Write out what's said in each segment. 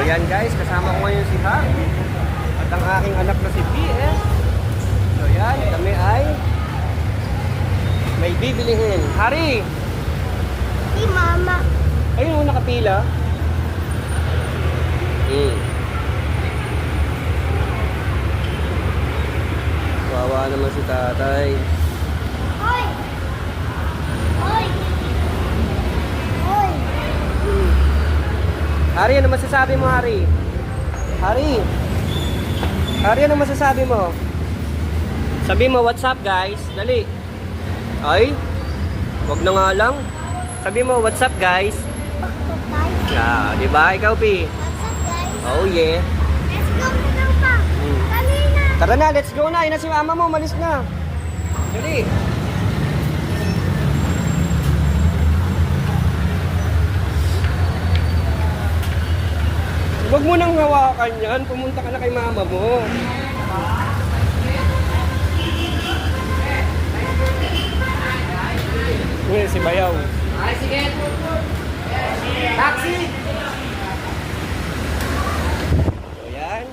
yan guys, kasama ko ngayon si Ha at ang aking anak na si PS. So yan, kami ay may bibilihin. Hari! Si Mama. Ayun, nakapila. Wawa naman si tatay. Hoy! Hoy! Hoy! Hari, ano masasabi mo, Hari? Hari! Hari, ano masasabi mo? Sabi mo, what's up guys? Dali. Ay, wag na nga lang. Sabi mo, what's up guys? Yeah, di ba? Ikaw, Pi? What's up, guys? Oh yeah. Let's go na pa. Dali na. Tara na, let's go na. Ina si mama mo, malis na. Dali. Huwag mo nang hawakan yan. Pumunta ka na kay mama mo. Ngayon, si Bayaw. Ay, sige. Taxi! So, yan.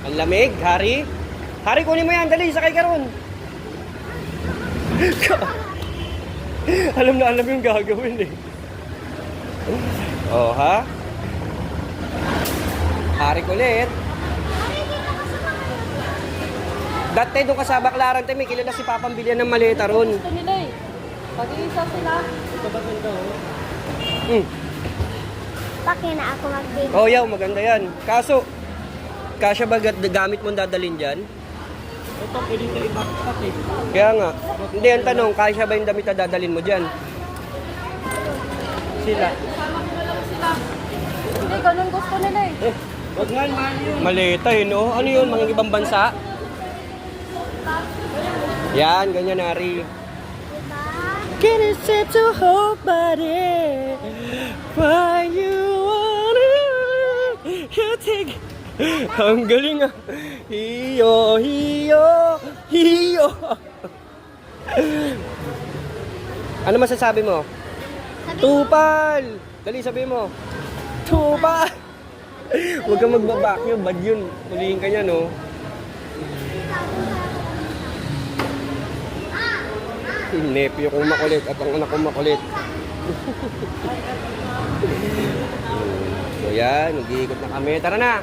Ang lamig, Hari. Hari, kunin mo yan. Dali, sakay ka ron. Alam na alam yung gagawin eh. Oh, ha? Hari ulit. Dati doon ka sa Baclaran, may kilala si Papang Bilian ng maleta ron. Gusto nila eh. Pag-iisa sila. Paki na ako mag-baby. Oh, yaw, maganda yan. Kaso, kasya ba gamit mong dadalhin dyan? Ito, pwede sa i-backpack eh. Kaya nga. Hindi, ang tanong, kasya ba yung damit na dadalhin mo dyan? Sila. Sama ko na lang sila. Hindi, ganun gusto nila eh. Wag nga, maleta eh, no? Ano yun, mga ibang bansa? Yan, ganyan, Ari. Diba? Can it set to hold body? Why you wanna you take. Ang galing ah. Hiyo, hiyo, hiyo. Ano masasabi mo? Tupal! Dali, sabi mo. Tupal! Huwag kang magbabak yun. Bad yun. Ulihin ka niya, no? Yung nephew kong makulit at ang anak kong makulit. So yan, nag-iikot na kami. Tara na!